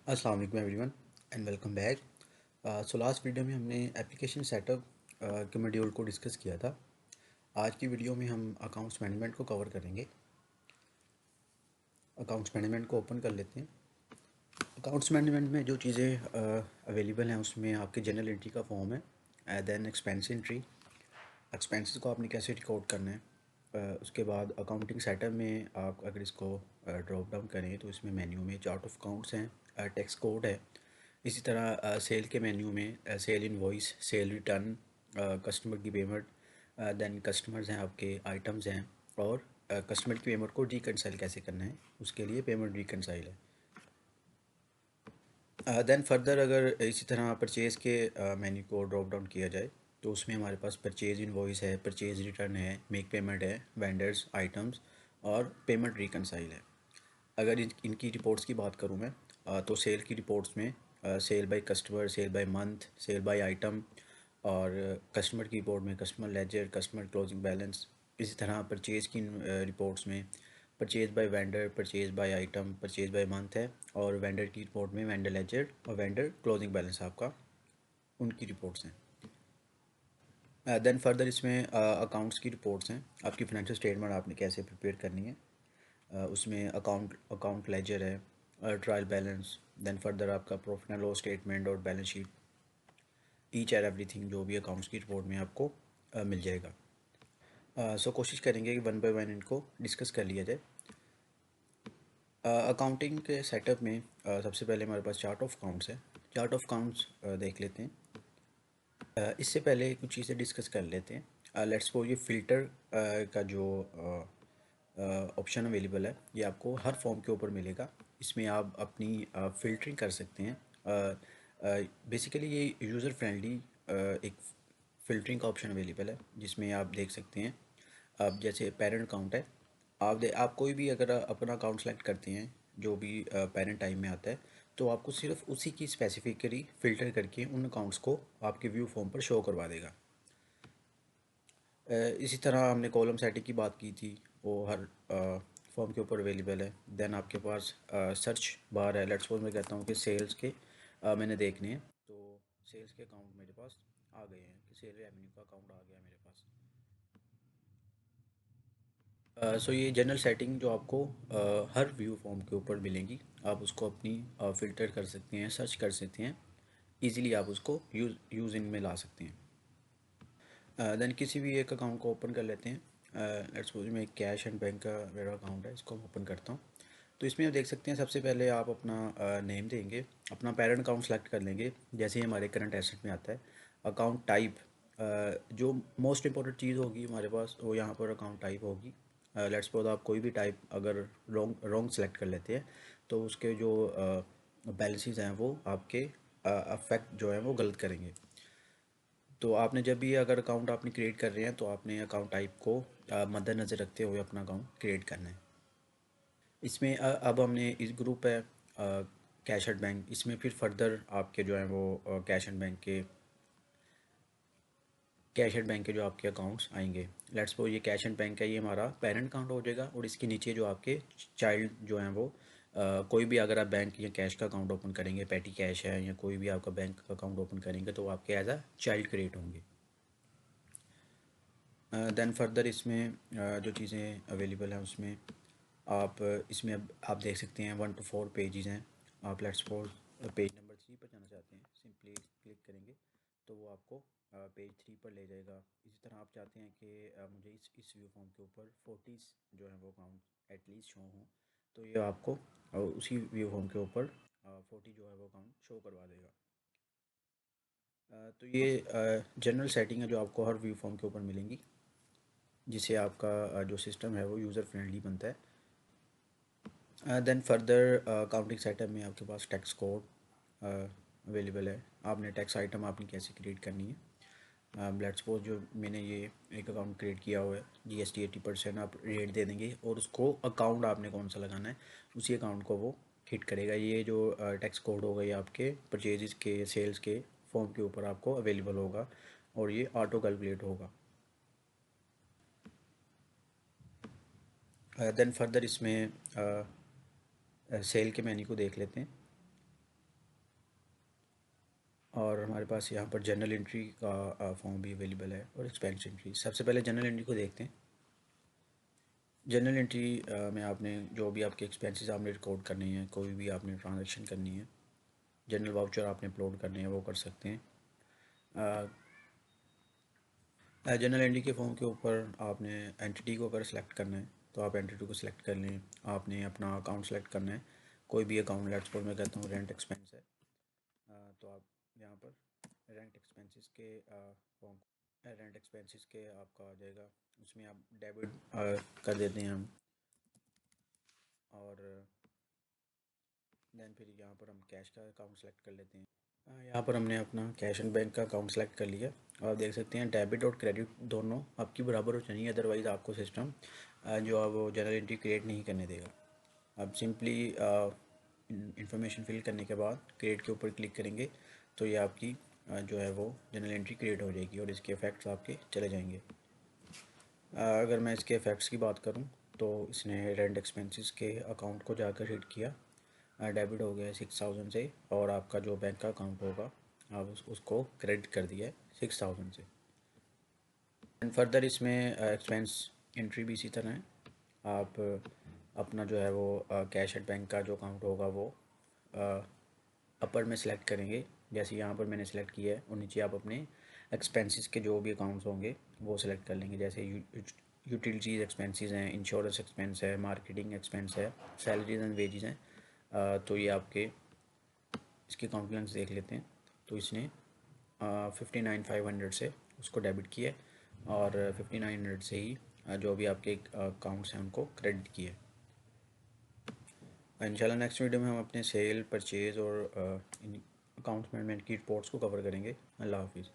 अस्सलाम वालेकुम everyone and welcome back. So last video में हमने एप्लीकेशन सेटअप के मॉड्यूल को डिस्कस किया था। आज की वीडियो में हम अकाउंट्स मैनेजमेंट को कवर करेंगे। अकाउंट्स मैनेजमेंट को ओपन कर लेते हैं। अकाउंट्स मैनेजमेंट में जो चीज़ें अवेलेबल हैं उसमें आपके जनरल एंट्री का फॉर्म है, देन एक्सपेंस एंट्री, एक्सपेंसेस को आपने कैसे रिकॉर्ड करना है। उसके बाद अकाउंटिंग सेटअप में आप अगर इसको ड्रॉप डाउन करें तो इसमें मेन्यू में चार्ट ऑफ अकाउंट्स हैं, टैक्स कोड है। इसी तरह सेल के मेन्यू में sale invoice, sale return, customer की पेमेंट, देन कस्टमर्स हैं, आपके आइटम्स हैं, और कस्टमर की पेमेंट को रिकनसाइल कैसे करना है, उसके लिए पेमेंट रिकनसाइल है। देन फर्दर अगर इसी तरह परचेज़ के मेन्यू को ड्रॉप डाउन किया जाए तो उसमें हमारे पास परचेज़ इनवॉइस है, परचेज़ रिटर्न है, मेक पेमेंट है, वेंडर्स, आइटम्स और पेमेंट रिकनसाइल है। अगर इनकी रिपोर्ट्स की बात करूँ मैं, तो सेल की रिपोर्ट्स में sale by customer, sale by month, sale by item, और कस्टमर की रिपोर्ट में customer ledger, customer closing balance. इसी तरह परचेज़ की रिपोर्ट्स में purchase by vendor, purchase by item, purchase by month है, और वेंडर की रिपोर्ट में वेंडर लेजर और वेंडर क्लोजिंग बैलेंस आपका उनकी रिपोर्ट्स हैं। देन फर्दर इसमें अकाउंट्स की रिपोर्ट्स हैं, आपकी फाइनेंशियल स्टेटमेंट आपने कैसे प्रिपेयर करनी है। उसमें अकाउंट अकाउंट लेजर है, ट्रायल बैलेंस, देन फर्दर आपका प्रॉफिट एंड लॉस स्टेटमेंट और balance sheet, each and everything जो भी अकाउंट्स की रिपोर्ट में आपको मिल जाएगा। सो कोशिश करेंगे कि वन बाय वन इनको डिस्कस कर लिया जाए। अकाउंटिंग के सेटअप में सबसे पहले हमारे पास चार्ट ऑफ अकाउंट्स है। चार्ट ऑफ अकाउंट्स देख लेते हैं। इससे पहले कुछ चीज़ें डिस्कस कर लेते हैं। लेट्स सपोज ये फ़िल्टर का जो ऑप्शन अवेलेबल है, ये आपको हर फॉर्म के ऊपर मिलेगा। इसमें आप अपनी फ़िल्टरिंग कर सकते हैं। बेसिकली ये यूज़र फ्रेंडली एक फ़िल्टरिंग का ऑप्शन अवेलेबल है, जिसमें आप देख सकते हैं। अब जैसे पेरेंट अकाउंट है, आप कोई भी अगर अपना अकाउंट सेलेक्ट करते हैं जो भी पेरेंट टाइम में आता है, तो आपको सिर्फ उसी की स्पेसिफिकली फ़िल्टर करके उन अकाउंट्स को आपके व्यू फॉर्म पर शो करवा देगा। इसी तरह हमने कॉलम सेटिंग की बात की थी, वो हर फॉर्म के ऊपर अवेलेबल है। देन आपके पास सर्च बार है। लेट्स सपोज मैं कहता हूँ कि सेल्स के मैंने देखने हैं, तो सेल्स के अकाउंट मेरे पास आ गए हैं, कि सेल रेवेन्यू का अकाउंट आ गया मेरे पास। सो ये जनरल सेटिंग जो आपको हर व्यू फॉर्म के ऊपर मिलेंगी, आप उसको अपनी फ़िल्टर कर सकते हैं, सर्च कर सकते हैं, इजीली आप उसको यूज़ इन में ला सकते हैं। देन किसी भी एक अकाउंट को ओपन कर लेते हैं। लेट्स सपोज में कैश एंड बैंक का मेरा अकाउंट है, इसको मैं ओपन करता हूँ। तो इसमें आप देख सकते हैं, सबसे पहले आप अपना नेम देंगे, अपना पेरेंट अकाउंट सेलेक्ट कर लेंगे, जैसे ही हमारे करंट एसेट में आता है। अकाउंट टाइप, जो मोस्ट इंपॉर्टेंट चीज़ होगी हमारे पास, वो यहाँ पर अकाउंट टाइप होगी। लेट्स सपोज आप कोई भी टाइप अगर रॉन्ग सेलेक्ट कर लेते हैं, तो उसके जो बैलेंसेस हैं वो आपके अफेक्ट जो है वो गलत करेंगे। तो आपने जब भी अगर अकाउंट आपने क्रिएट कर रहे हैं, तो आपने अकाउंट टाइप को मद्देनज़र रखते हुए अपना अकाउंट क्रिएट करना है। इसमें अब हमने इस ग्रुप है कैश एंड बैंक, इसमें फिर फर्दर आपके जो हैं वो कैश एंड बैंक के जो आपके अकाउंट्स आएंगे। लेट्स सपोज ये कैश एंड बैंक है, ये हमारा पेरेंट अकाउंट हो जाएगा, और इसके नीचे जो आपके चाइल्ड जो हैं वो कोई भी अगर आप बैंक या कैश का अकाउंट ओपन करेंगे, पेटी कैश है या कोई भी आपका बैंक का अकाउंट ओपन करेंगे, तो वो आपके एज अ चाइल्ड क्रिएट होंगे। देन फर्दर इसमें जो चीज़ें अवेलेबल हैं उसमें आप इसमें अब आप देख सकते हैं 1 to 4 पेजेस हैं। आप लेट्स सपोज पेज नंबर 3 पर जाना चाहते हैं, सिंपली क्लिक करेंगे तो वो आपको पेज 3 पर ले जाएगा। इसी तरह आप चाहते हैं कि मुझे इस व्यू फॉर्म के ऊपर 40 जो है वो अकाउंट एटलीस्ट शो हों, तो ये आपको उसी व्यू फॉर्म के ऊपर 40 जो है वो अकाउंट शो करवा देगा। तो ये जनरल सेटिंग है जो आपको हर व्यू फॉर्म के ऊपर मिलेंगी, जिससे आपका जो सिस्टम है वो यूज़र फ्रेंडली बनता है। देन फर्दर अकाउंटिंग सेटअप में आपके पास टैक्स कोड अवेलेबल है। आपने टैक्स आइटम आपने कैसे क्रिएट करनी है। लेट्स सपोज जो मैंने ये एक अकाउंट क्रिएट किया हुआ है, GST 80% आप रेट दे देंगे, और उसको अकाउंट आपने कौन सा लगाना है उसी अकाउंट को वो हिट करेगा। ये जो टैक्स कोड होगा ये आपके परचेजेस के, सेल्स के फॉर्म के ऊपर आपको अवेलेबल होगा, और ये ऑटो कैलकुलेट होगा। देन फर्दर इसमें सेल के मेन्यू को देख लेते हैं। और हमारे पास यहाँ पर जनरल एंट्री का फॉर्म भी अवेलेबल है और एक्सपेंस एंट्री। सबसे पहले जनरल एंट्री को देखते हैं। जनरल एंट्री में आपने जो भी आपके एक्सपेंसेस आपने रिकॉर्ड करने हैं, कोई भी आपने ट्रांजैक्शन करनी है, जनरल वाउचर आपने अपलोड करने हैं, वो कर सकते हैं। जनरल एंट्री के फॉर्म के ऊपर आपने एंटिटी को अगर सेलेक्ट करना है तो आप एंटिटी को सिलेक्ट कर लें। आपने अपना अकाउंट सेलेक्ट करना है, कोई भी अकाउंट, लेट्स सपोज मैं कहता हूँ रेंट एक्सपेंस है, तो आप यहाँ पर रेंट एक्सपेंसेस के फॉर्म, रेंट एक्सपेंसेस के आपका आ जाएगा, उसमें आप डेबिट कर देते हैं हम। और देन फिर यहाँ पर हम कैश का अकाउंट सेलेक्ट कर लेते हैं। यहाँ पर हमने अपना कैश एंड बैंक का अकाउंट सेलेक्ट कर लिया और देख सकते हैं डेबिट और क्रेडिट दोनों आपकी बराबर हो चाहिए, अदरवाइज़ आपको सिस्टम जो है वो जनरल एंट्री क्रिएट नहीं करने देगा। अब सिंपली इंफॉर्मेशन फिल करने के बाद क्रिएट के ऊपर क्लिक करेंगे तो ये आपकी जो है वो जनरल एंट्री क्रिएट हो जाएगी और इसके इफ़ेक्ट्स आपके चले जाएंगे। अगर मैं इसके इफ़ेक्ट्स की बात करूँ तो इसने रेंट एक्सपेंसेस के अकाउंट को जाकर हिट किया, डेबिट हो गया 6000 से, और आपका जो बैंक का अकाउंट होगा आप उसको क्रेडिट कर दिया है 6000 से। एंड फर्दर इसमें एक्सपेंस एंट्री भी इसी तरह है। आप अपना जो है वो कैश एट बैंक का जो अकाउंट होगा वो अपर में सेलेक्ट करेंगे, जैसे यहाँ पर मैंने सेलेक्ट किया है, और नीचे आप अपने एक्सपेंसेस के जो भी अकाउंट्स होंगे वो सिलेक्ट कर लेंगे, जैसे यूटिलिटीज़ एक्सपेंसेस हैं, इंश्योरेंस एक्सपेंस है, मार्केटिंग एक्सपेंस है, सैलरीज एंड वेजेस हैं। तो ये आपके इसके अकाउंट बैलेंस देख लेते हैं। तो इसने 59,500 से उसको डेबिट किया है और 5900 से ही जो भी आपके अकाउंट्स हैं उनको क्रेडिट किया है। इंशाल्लाह नेक्स्ट वीडियो में हम अपने सेल, परचेज़ और इन अकाउंट मैनेजमेंट की रिपोर्ट्स को कवर करेंगे। अल्लाह हाफिज़।